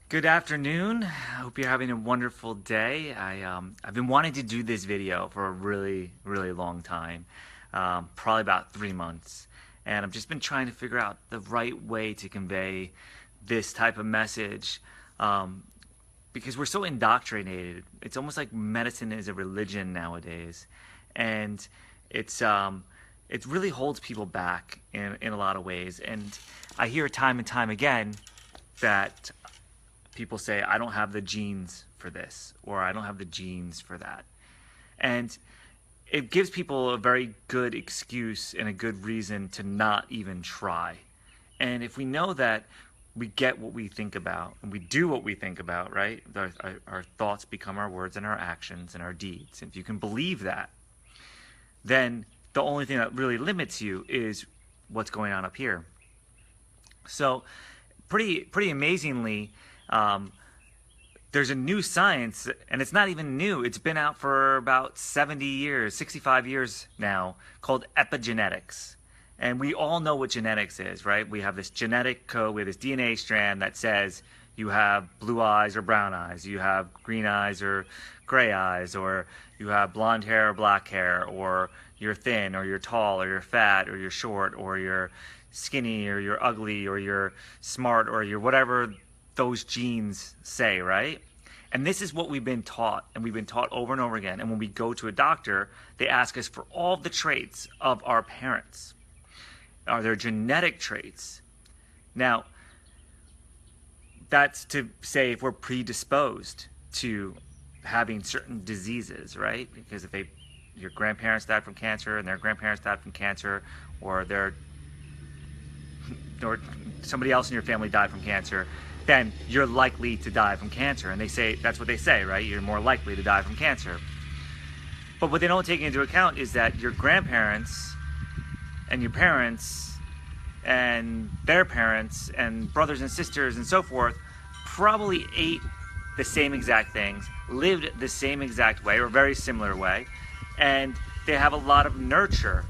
Good afternoon. I hope you're having a wonderful day. I've been wanting to do this video for a really long time, probably about 3 months, and I've just been trying to figure out the right way to convey this type of message, because we're so indoctrinated. It's almost like medicine is a religion nowadays, and it's it really holds people back in a lot of ways. And I hear time and time again that people say, I don't have the genes for this, or I don't have the genes for that. And it gives people a very good excuse and a good reason to not even try. And if we know that we get what we think about, and we do what we think about, right? Our thoughts become our words and our actions and our deeds. If you can believe that, then the only thing that really limits you is what's going on up here. So pretty amazingly, there's a new science, and it's not even new. It's been out for about 70 years, 65 years now, called epigenetics. And we all know what genetics is, right? We have this genetic code, we have this DNA strand that says you have blue eyes or brown eyes, you have green eyes or gray eyes, or you have blonde hair or black hair, or you're thin or you're tall or you're fat or you're short or you're skinny or you're ugly or you're smart or you're whatever those genes say, right? And this is what we've been taught, and we've been taught over and over again. And when we go to a doctor, they ask us for all the traits of our parents. Are there genetic traits? Now, that's to say if we're predisposed to having certain diseases, right? Because if your grandparents died from cancer and their grandparents died from cancer, or somebody else in your family died from cancer, then you're likely to die from cancer. And they say, that's what they say, right? You're more likely to die from cancer. But what they don't take into account is that your grandparents and your parents and their parents and brothers and sisters and so forth probably ate the same exact things, lived the same exact way or very similar way, and they have a lot of nurture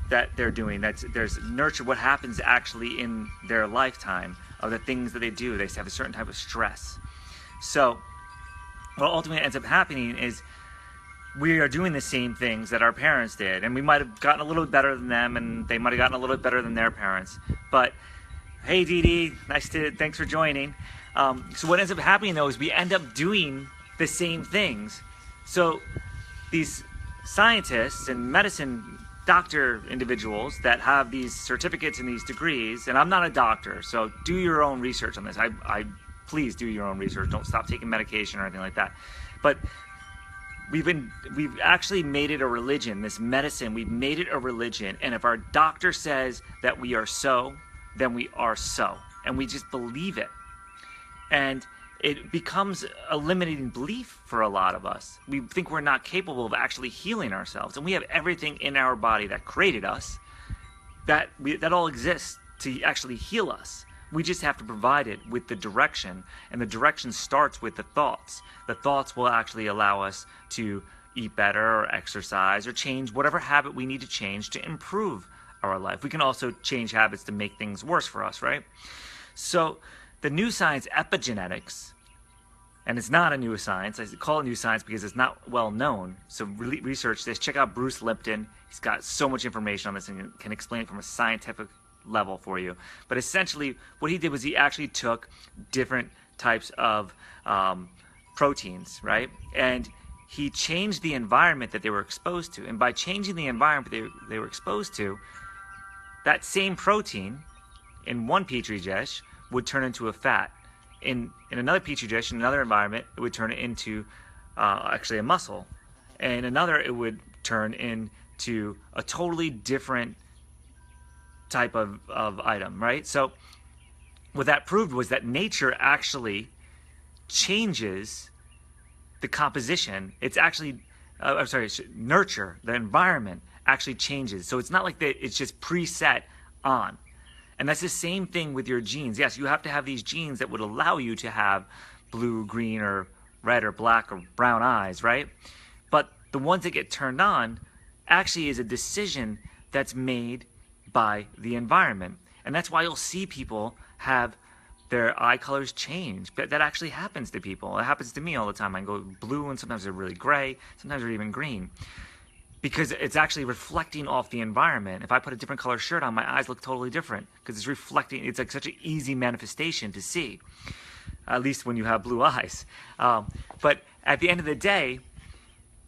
that they're doing. There's nurture, what happens actually in their lifetime of the things that they do. They have a certain type of stress. So what ultimately ends up happening is we are doing the same things that our parents did, and we might have gotten a little bit better than them, and they might have gotten a little bit better than their parents. But hey, Dee Dee, thanks for joining. So what ends up happening though is we end up doing the same things. So these scientists and medicine doctor individuals that have these certificates and these degrees, and I'm not a doctor, so do your own research on this. I please do your own research. Don't stop taking medication or anything like that. But we've actually made it a religion. This medicine, we've made it a religion. And if our doctor says that we are so, then we are so, and we just believe it. And it becomes a limiting belief for a lot of us. We think we're not capable of actually healing ourselves, and we have everything in our body that created us, that all exists to actually heal us. We just have to provide it with the direction, and the direction starts with the thoughts. The thoughts will actually allow us to eat better or exercise or change whatever habit we need to change to improve our life. We can also change habits to make things worse for us, right? So the new science, epigenetics, and it's not a new science. I call it new science because it's not well known. So really research this. Check out Bruce Lipton. He's got so much information on this and can explain it from a scientific level for you. But essentially what he did was he actually took different types of proteins, right? And he changed the environment that they were exposed to. And by changing the environment they were exposed to, that same protein in one petri dish would turn into a fat. In another petri dish, in another environment, it would turn it into actually a muscle. And in another, it would turn into a totally different type of item, right? So what that proved was that nature actually changes the composition. It's actually, nurture, the environment actually changes. So it's not like it's just preset on. And that's the same thing with your genes. Yes, you have to have these genes that would allow you to have blue, green, or red, or black, or brown eyes, right? But the ones that get turned on actually is a decision that's made by the environment. And that's why you'll see people have their eye colors change. But that actually happens to people. It happens to me all the time. I can go blue, and sometimes they're really gray, sometimes they're even green. Because it's actually reflecting off the environment. If I put a different color shirt on, my eyes look totally different because it's reflecting. It's like such an easy manifestation to see, at least when you have blue eyes. But at the end of the day,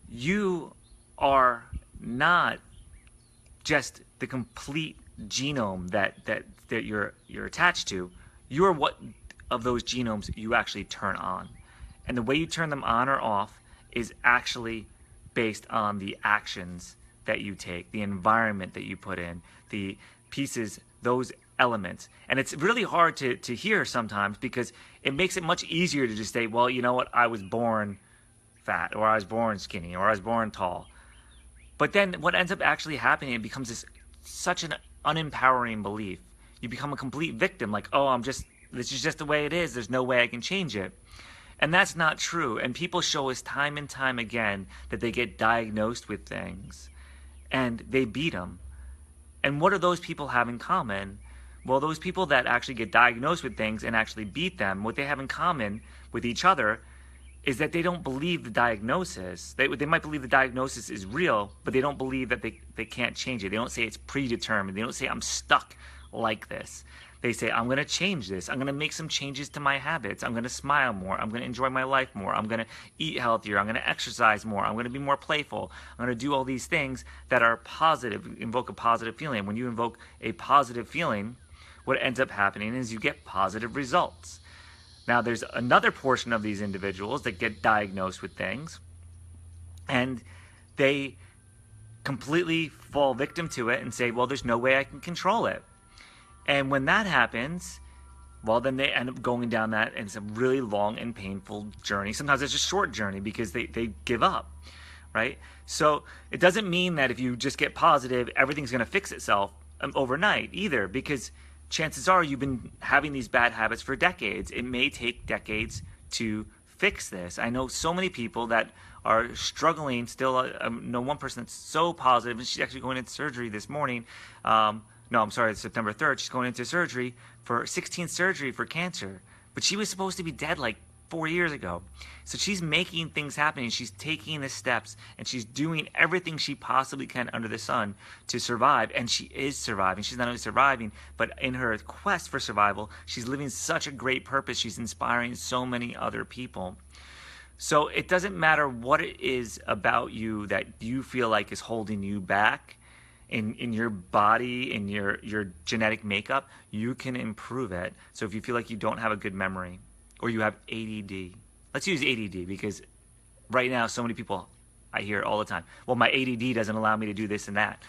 you are not just the complete genome that you're attached to. You are what of those genomes you actually turn on. And the way you turn them on or off is actually based on the actions that you take, the environment that you put in, the pieces, those elements. And it's really hard to hear sometimes because it makes it much easier to just say, well, you know what, I was born fat, or I was born skinny, or I was born tall. But then what ends up actually happening, it becomes such an unempowering belief. You become a complete victim, like, oh, this is just the way it is. There's no way I can change it. And that's not true. And people show us time and time again that they get diagnosed with things and they beat them. And what do those people have in common? Well, those people that actually get diagnosed with things and actually beat them, what they have in common with each other is that they don't believe the diagnosis. They might believe the diagnosis is real, but they don't believe that they can't change it. They don't say it's predetermined. They don't say I'm stuck like this. They say, I'm going to change this. I'm going to make some changes to my habits. I'm going to smile more. I'm going to enjoy my life more. I'm going to eat healthier. I'm going to exercise more. I'm going to be more playful. I'm going to do all these things that are positive, invoke a positive feeling. When you invoke a positive feeling, what ends up happening is you get positive results. Now, there's another portion of these individuals that get diagnosed with things, and they completely fall victim to it and say, well, there's no way I can control it. And when that happens, well, then they end up going down that, and it's a really long and painful journey. Sometimes it's a short journey because they give up, right? So it doesn't mean that if you just get positive, everything's going to fix itself overnight either, because chances are you've been having these bad habits for decades. It may take decades to fix this. I know so many people that are struggling still. I know one person that's so positive, and she's actually going into surgery this morning. No, I'm sorry, it's September 3rd. She's going into surgery for 16th surgery for cancer. But she was supposed to be dead like 4 years ago. So she's making things happen, and she's taking the steps, and she's doing everything she possibly can under the sun to survive. And she is surviving. She's not only surviving, but in her quest for survival, she's living such a great purpose. She's inspiring so many other people. So it doesn't matter what it is about you that you feel like is holding you back. In your body, in your genetic makeup, you can improve it. So if you feel like you don't have a good memory, or you have ADD, let's use ADD, because right now so many people, I hear it all the time, well, my ADD doesn't allow me to do this and that.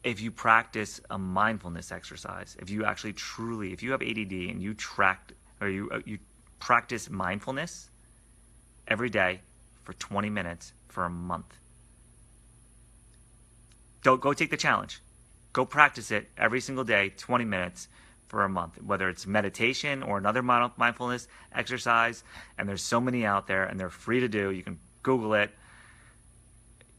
If you practice a mindfulness exercise, if you actually truly, if you have ADD and you practice mindfulness every day for 20 minutes for a month, go take the challenge. Go practice it every single day, 20 minutes for a month, whether it's meditation or another mindfulness exercise. And there's so many out there, and they're free to do. You can Google it.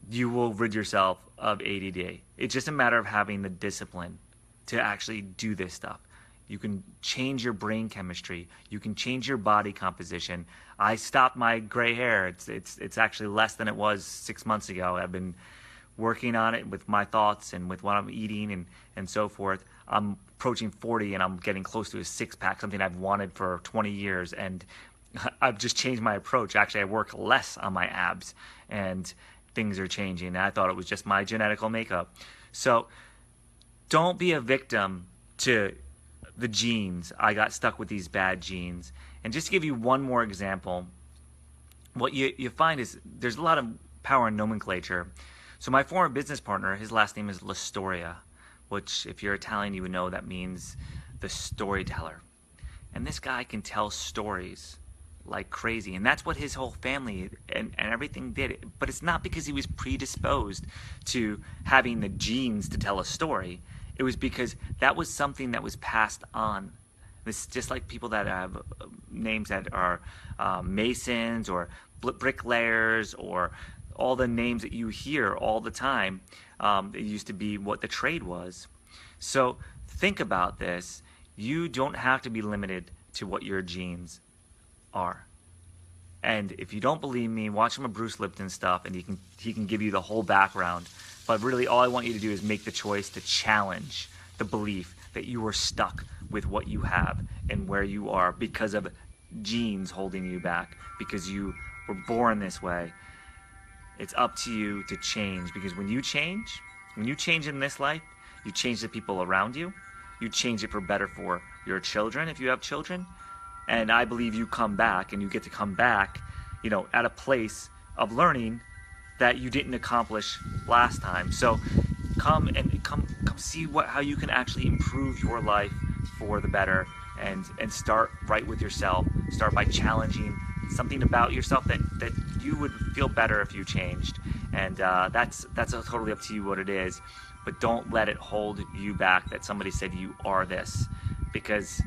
You will rid yourself of ADD. It's just a matter of having the discipline to actually do this stuff. You can change your brain chemistry. You can change your body composition. I stopped my gray hair. It's actually less than it was 6 months ago. I've been working on it with my thoughts and with what I'm eating and so forth. I'm approaching 40 and I'm getting close to a six-pack, something I've wanted for 20 years. And I've just changed my approach. Actually, I work less on my abs and things are changing. And I thought it was just my genetical makeup. So don't be a victim to the genes. I got stuck with these bad genes. And just to give you one more example, what you find is there's a lot of power in nomenclature. So my former business partner, his last name is Lastoria, which if you're Italian, you would know that means the storyteller. And this guy can tell stories like crazy. And that's what his whole family and everything did. But it's not because he was predisposed to having the genes to tell a story. It was because that was something that was passed on. It's just like people that have names that are masons or bricklayers or all the names that you hear all the time. It used to be what the trade was. So think about this. You don't have to be limited to what your genes are. And if you don't believe me, watch some of Bruce Lipton stuff, and he can give you the whole background. But really, all I want you to do is make the choice to challenge the belief that you are stuck with what you have and where you are because of genes holding you back, because you were born this way. It's up to you to change, because when you change in this life, you change the people around you. You change it for better for your children if you have children. And I believe you come back, and you get to come back, at a place of learning that you didn't accomplish last time. So come see how you can actually improve your life for the better, and start right with yourself. Start by challenging something about yourself that you would feel better if you changed. And that's totally up to you what it is. But don't let it hold you back that somebody said you are this, because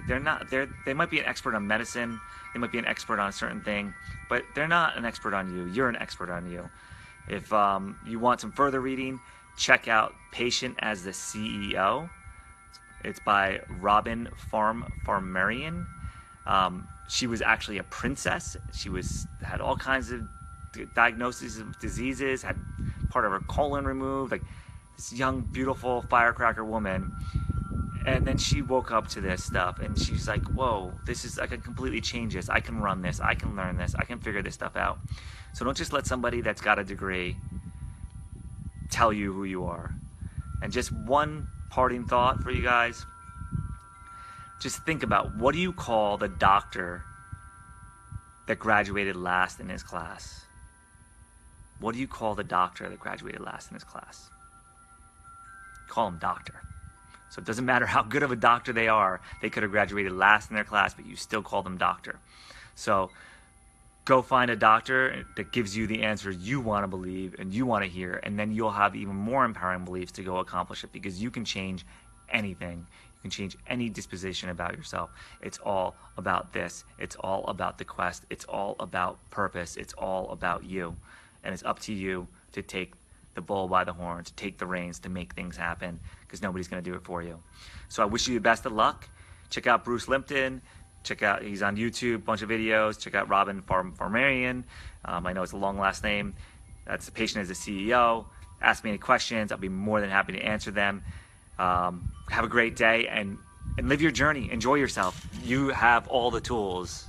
they're not. They might be an expert on medicine, they might be an expert on a certain thing, but they're not an expert on you. You're an expert on you. If you want some further reading, check out Patient as the CEO. It's by Robin Farmarian. She was actually a princess. She had all kinds of diagnoses of diseases, had part of her colon removed, like this young, beautiful firecracker woman. And then she woke up to this stuff, and she's like, whoa, I can completely change this. I can run this. I can learn this. I can figure this stuff out. So don't just let somebody that's got a degree tell you who you are. And just one parting thought for you guys. Just think about, what do you call the doctor that graduated last in his class? What do you call the doctor that graduated last in his class? Call him doctor. So it doesn't matter how good of a doctor they are. They could have graduated last in their class, but you still call them doctor. So go find a doctor that gives you the answer you want to believe and you want to hear, and then you'll have even more empowering beliefs to go accomplish it, because you can change anything. You can change any disposition about yourself. It's all about this. It's all about the quest. It's all about purpose. It's all about you. And it's up to you to take the bull by the horn, to take the reins, to make things happen, because nobody's going to do it for you. So I wish you the best of luck. Check out Bruce Lipton. He's on YouTube, bunch of videos. Check out Robin Farmarian. I know it's a long last name. That's the Patient as a CEO. Ask me any questions. I'll be more than happy to answer them. Have a great day, and live your journey. Enjoy yourself. You have all the tools.